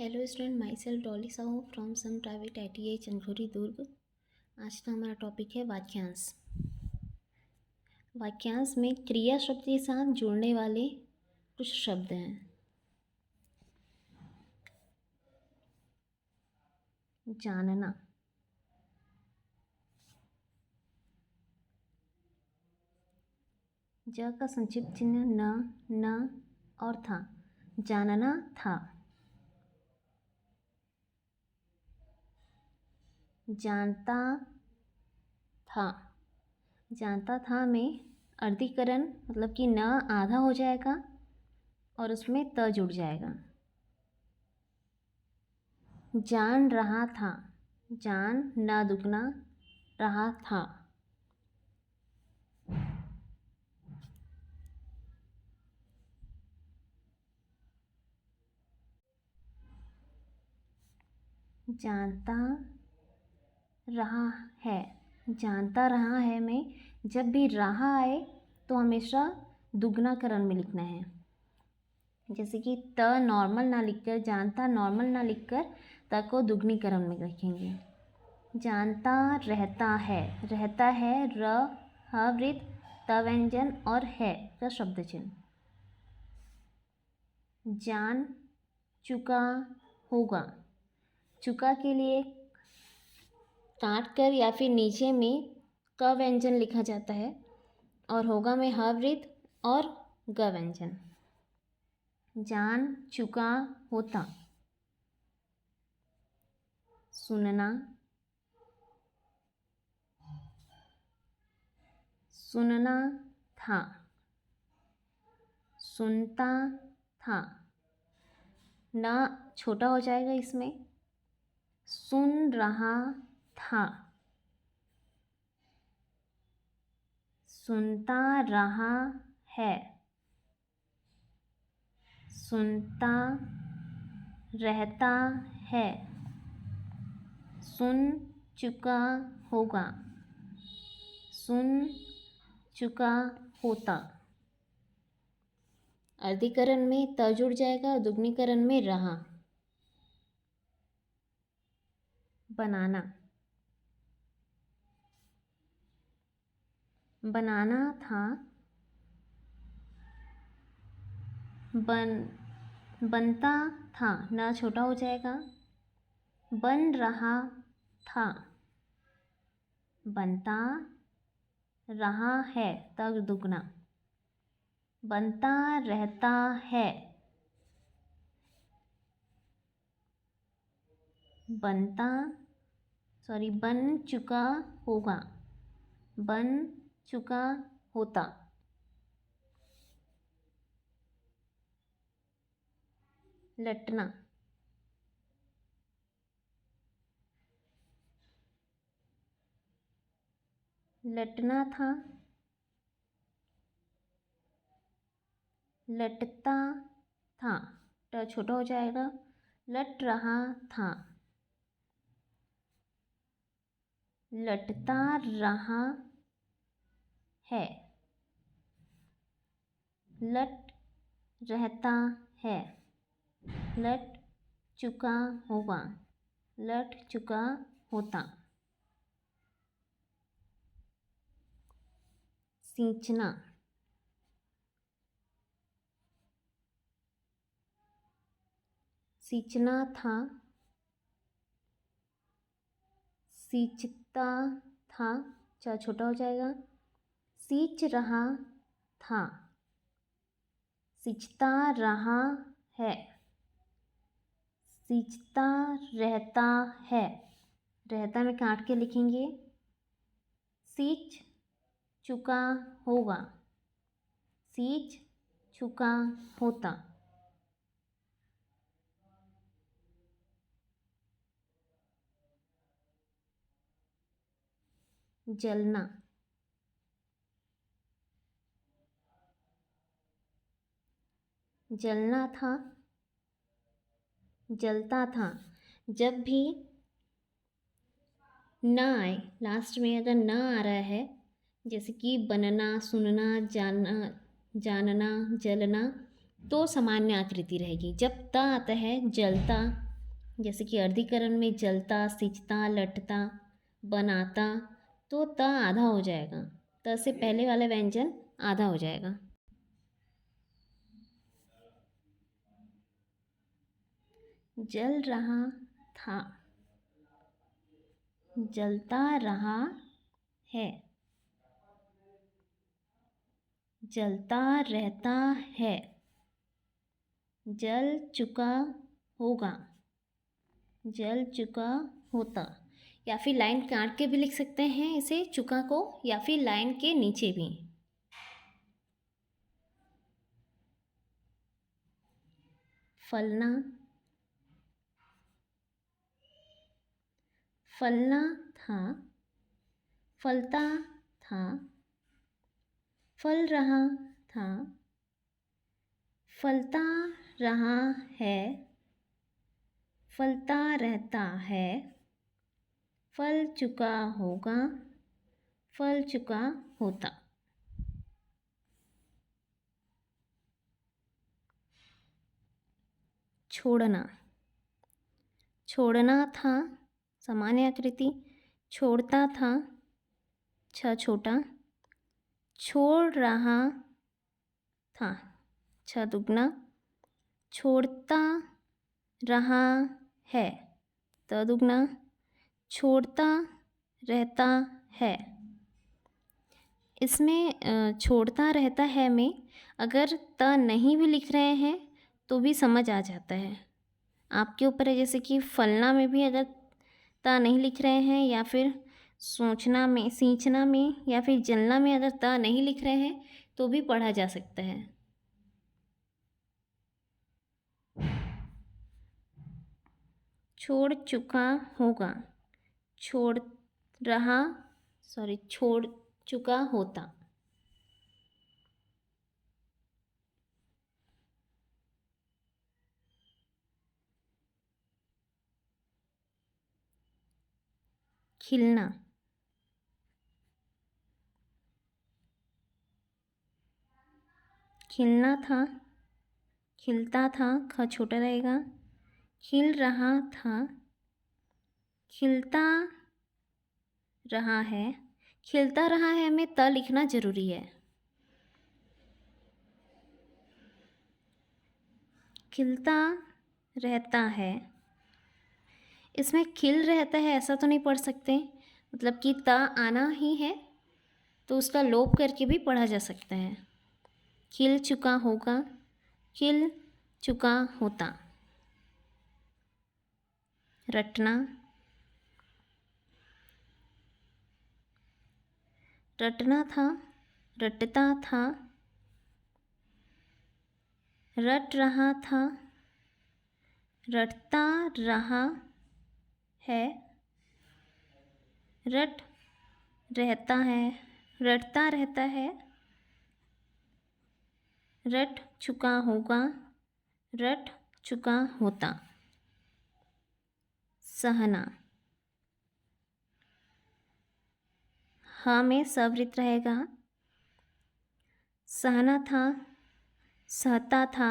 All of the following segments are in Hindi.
Hello student, myself Dolly Sahu from some private ITI Chandkhuri Durg. आज का हमारा टॉपिक है वाक्यांश। वाक्यांश में क्रिया शब्द के साथ जुड़ने वाले कुछ शब्द हैं। जानना, ज का संक्षिप्त चिन्ह न और था। जानना था। जानता था। जानता था में अर्धीकरण मतलब कि न आधा हो जाएगा और उसमें त जुड़ जाएगा। जान रहा था। जान न दुगना रहा था। जानता रहा है। जानता रहा है में जब भी रहा आए तो हमेशा दुगनाकरण में लिखना है। जैसे कि त नॉर्मल ना लिखकर, जानता नॉर्मल ना लिखकर त को दुगनीकरण में लिखेंगे। जानता रहता है। रहता है र ह वृत्त त व्यंजन और है का शब्द चिन्ह। जान चुका होगा। चुका के लिए काट कर या फिर नीचे में क व्यंजन लिखा जाता है और होगा में ह वृत्त और ग व्यंजन। जान चुका होता। सुनना, सुनना था। सुनता था। ना छोटा हो जाएगा इसमें। सुन रहा था। सुनता रहा है। सुनता रहता है। सुन चुका होगा। सुन चुका होता। अर्धीकरण में त जुड़ जाएगा और दुगनीकरण में रहा। बनाना, बनाना था। बनता था। ना छोटा हो जाएगा। बन रहा था। बनता रहा है तब दुगना। बनता रहता है। बन चुका होगा। बन चुका होता। लटना, लटना था। लटता था। ट छोटा हो जाएगा। लट रहा था। लटता रहा है। लट रहता है। लट चुका होगा। लट चुका होता। सींचना, सींचना था। सींचता था। चा छोटा हो जाएगा। सींच रहा था। सींचता रहा है। सींचता रहता है। रहता में काट के लिखेंगे। सींच चुका होगा। सींच चुका होता। जलना, जलना था। जलता था। जब भी न आए, लास्ट में अगर न आ रहा है, जैसे कि बनना, सुनना, जानना, जलना, तो सामान्य आकृति रहेगी। जब त आता है जलता, जैसे कि अर्धीकरण में जलता, सिंचता, लटता, बनाता, तो त आधा हो जाएगा। त से पहले वाला व्यंजन आधा हो जाएगा। जल रहा था, जलता रहा है, जलता रहता है, जल चुका होगा, जल चुका होता। या फिर लाइन काट के भी लिख सकते हैं इसे चुका को, या फिर लाइन के नीचे भी। फलना, फलना था, फलता था, फल रहा था, फलता रहा है, फलता रहता है, फल चुका होगा, फल चुका होता। छोड़ना, छोड़ना था, सामान्य आकृति, छोड़ता था, छ छोटा, छोड़ रहा था, छ दुगना, छोड़ता रहा है, त दुगना, छोड़ता रहता है। इसमें छोड़ता रहता है में अगर त नहीं भी लिख रहे हैं तो भी समझ आ जाता है, आपके ऊपर है। जैसे कि फलना में भी अगर त नहीं लिख रहे हैं, या फिर सोचना में, सींचना में, या फिर जलना में अगर त नहीं लिख रहे हैं तो भी पढ़ा जा सकता है। छोड़ चुका होगा, छोड़ रहा, छोड़ चुका होता। खिलना, खिलना था, खिलता था, ख छोटा रहेगा, खिल रहा था, खिलता रहा है, खिलता रहा है में त लिखना जरूरी है। खिलता रहता है, इसमें खिल रहता है ऐसा तो नहीं पढ़ सकते, मतलब कि त आना ही है तो उसका लोप करके भी पढ़ा जा सकता है। खिल चुका होगा, खिल चुका होता। रटना, रटना था, रटता था, रट रहा था, रटता रहा है, रट रहता है, रटता रहता है, रट चुका होगा, रट चुका होता। सहना, ह में सवृत रहेगा, सहना था, सहता था,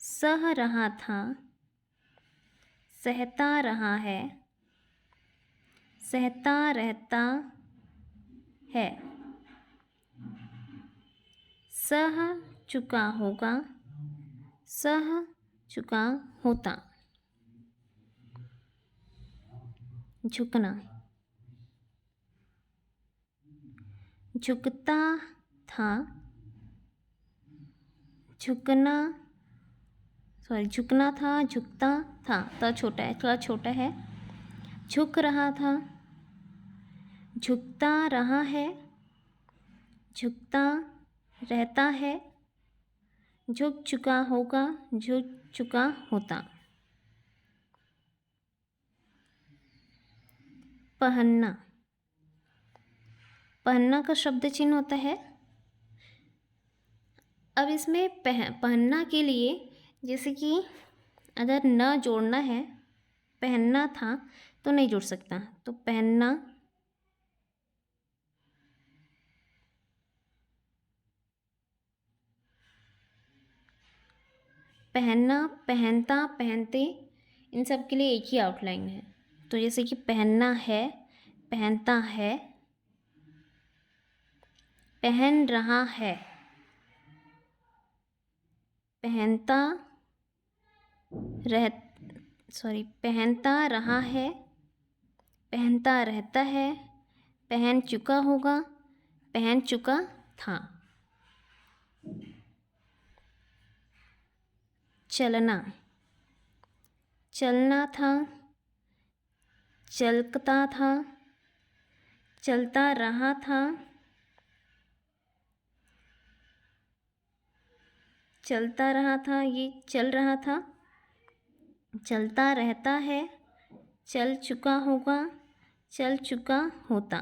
सह रहा था, सहता रहा है, सहता रहता है, सह चुका होगा, सह चुका होता। झुकना, झुकता था, झुकना, झुकना था, झुकता था, तो छोटा है, थोड़ा छोटा है। झुक रहा था, झुकता रहा है, झुकता रहता है, झुक चुका होगा, झुक चुका होता। पहनना, पहनना का शब्द चिन्ह होता है। अब इसमें पहनना के लिए जैसे कि अगर न जोड़ना है, पहनना था तो नहीं जुड़ सकता, तो पहनना, पहनना, पहनता, पहनते, इन सब के लिए एक ही आउटलाइन है। तो जैसे कि पहनना है, पहनता है, पहन रहा है, पहनता पहनता रहा है, पहनता रहता है, पहन चुका होगा, पहन चुका था। चलना, चलना था, चलता था, चलता रहा था, चलता रहा था, ये चल रहा था, चलता रहता है, चल चुका होगा, चल चुका होता।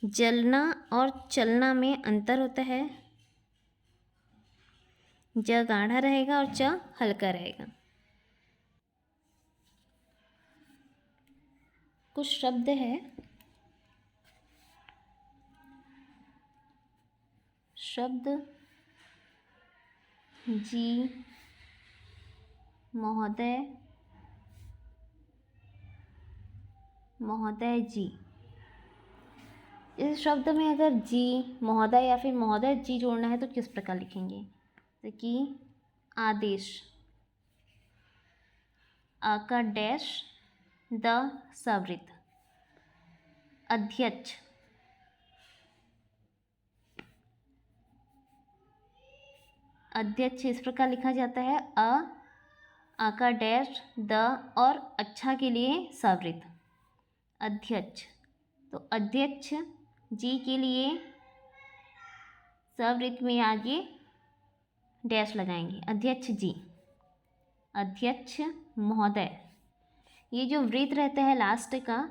जलना और चलना में अंतर होता है। ज गाढ़ा रहेगा और च हल्का रहेगा। कुछ शब्द है, शब्द जी, महोदय, महोदय जी। इस शब्द में अगर जी, महोदय या फिर महोदय जी जोड़ना है तो किस प्रकार लिखेंगे? जैसे कि आदेश, आ का डैश, द सवृत। अध्यक्ष, अध्यक्ष इस प्रकार लिखा जाता है, आ का डैश, द और अच्छा के लिए सवृत। अध्यक्ष, तो अध्यक्ष जी के लिए सवृत में आगे डैश लगाएंगे, अध्यक्ष जी। अध्यक्ष महोदय, ये जो वृत्त रहता है लास्ट का,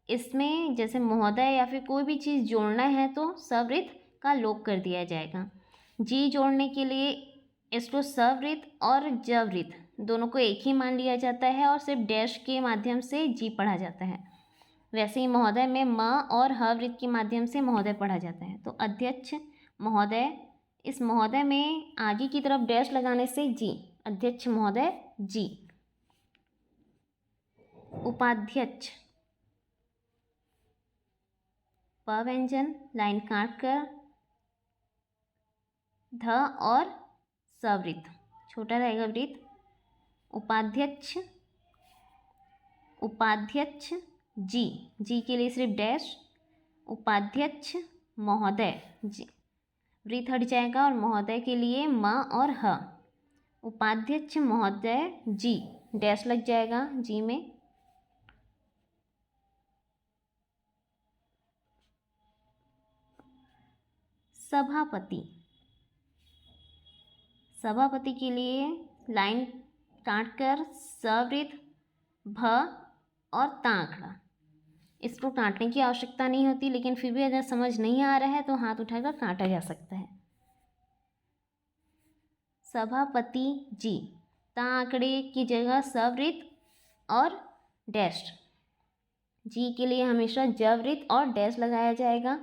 इसमें जैसे महोदय या फिर कोई भी चीज़ जोड़ना है तो सवृत्त का लोप कर दिया जाएगा। जी जोड़ने के लिए इसको सवृत्त और जवृत्त दोनों को एक ही मान लिया जाता है और सिर्फ डैश के माध्यम से जी पढ़ा जाता है। वैसे ही महोदय में म और ह वृत्त के माध्यम से महोदय पढ़ा जाता है। तो अध्यक्ष महोदय, इस महोदय में आगे की तरफ डैश लगाने से जी, अध्यक्ष महोदय जी। उपाध्यक्ष, प व्यंजन लाइन काट कर ध और सवृत्त, छोटा रहेगा वृत्त। उपाध्यक्ष, उपाध्यक्ष जी, जी के लिए सिर्फ डैश। उपाध्यक्ष महोदय जी, वृत्त हट जाएगा और महोदय के लिए म और ह। उपाध्यक्ष महोदय जी, डैश लग जाएगा जी में। सभापति, सभापति के लिए लाइन काट कर सवृत्त भ और ता आंकड़ा, इसको काटने की आवश्यकता नहीं होती, लेकिन फिर भी अगर समझ नहीं आ रहा है तो हाथ उठाकर काटा जा सकता है। सभापति जी, ता आंकड़े की जगह सवृत्त और डैश। जी के लिए हमेशा जवृत्त और डैश लगाया जाएगा।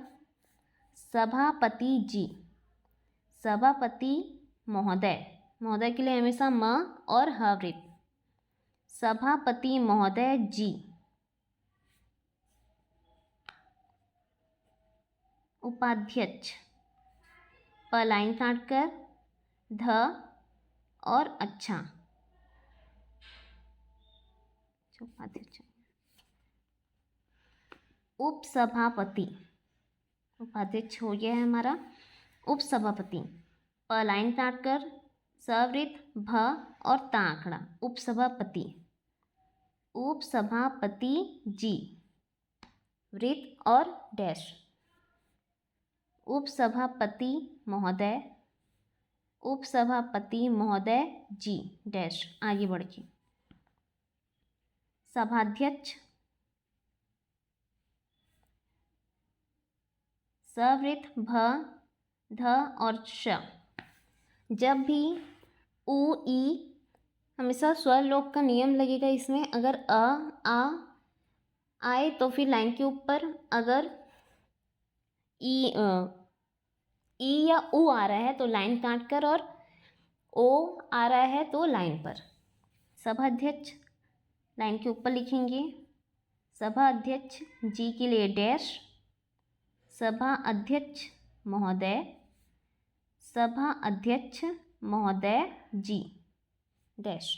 सभापति जी, सभापति महोदय, महोदय के लिए हमेशा म और ह वृत्त। सभापति महोदय जी। उपाध्यक्ष, प लाइन काट कर ध और अच्छा, उपाध्यक्ष। उपसभापति, उपाध्यक्ष हो गया है हमारा। उपसभापति, प लाइन काट कर सवृत्त भ और ता आंकड़ा, उपसभापति। उपसभापति जी, वृत्त और डैश। उपसभापति महोदय, उपसभापति महोदय जी, डैश आगे बढ़ के। सभाध्यक्ष, सवृत्त भ ध और श। जब भी उ ई हमेशा स्वर लोप का नियम लगेगा इसमें। अगर आ आए तो फिर लाइन के ऊपर, अगर ई या उ आ रहा है तो लाइन काट कर, और ओ आ रहा है तो लाइन पर। सभाध्यक्ष, लाइन के ऊपर लिखेंगे सभा अध्यक्ष जी के लिए डैश, सभा अध्यक्ष महोदय, सभा अध्यक्ष महोदय जी डैश।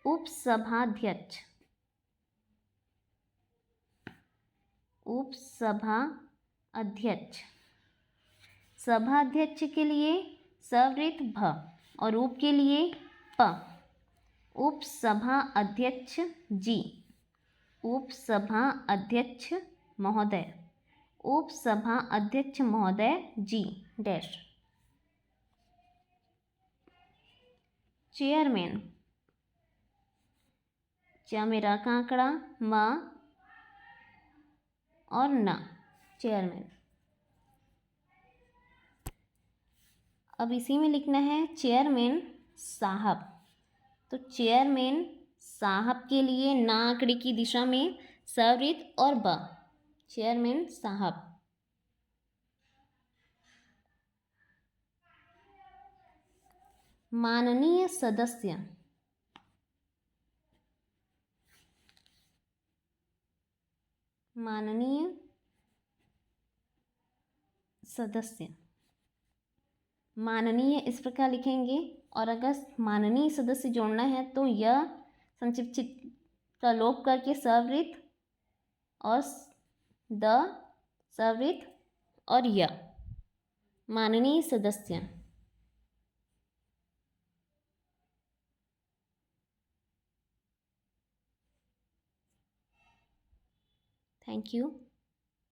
उपसभाध्यक्ष, उपसभा अध्यक्ष, सभाध्यक्ष के लिए सवृत भ और उप के लिए प। उपसभा अध्यक्ष जी, उपसभा अध्यक्ष महोदय, उपसभा अध्यक्ष महोदय जी डैश। चेयरमैन, च में र का आंकड़ा, म और न, चेयरमैन। अब इसी में लिखना है चेयरमैन साहब। तो चेयरमैन साहब के लिए ना आंकड़े की दिशा में सवृत और ब, चेयरमैन साहब। माननीय सदस्य, माननीय सदस्य, माननीय इस प्रकार लिखेंगे। और अगर माननीय सदस्य जोड़ना है तो यह संक्षिप्त का लोप करके सवृत और द, सवृत और य, माननीय सदस्य। Thank you.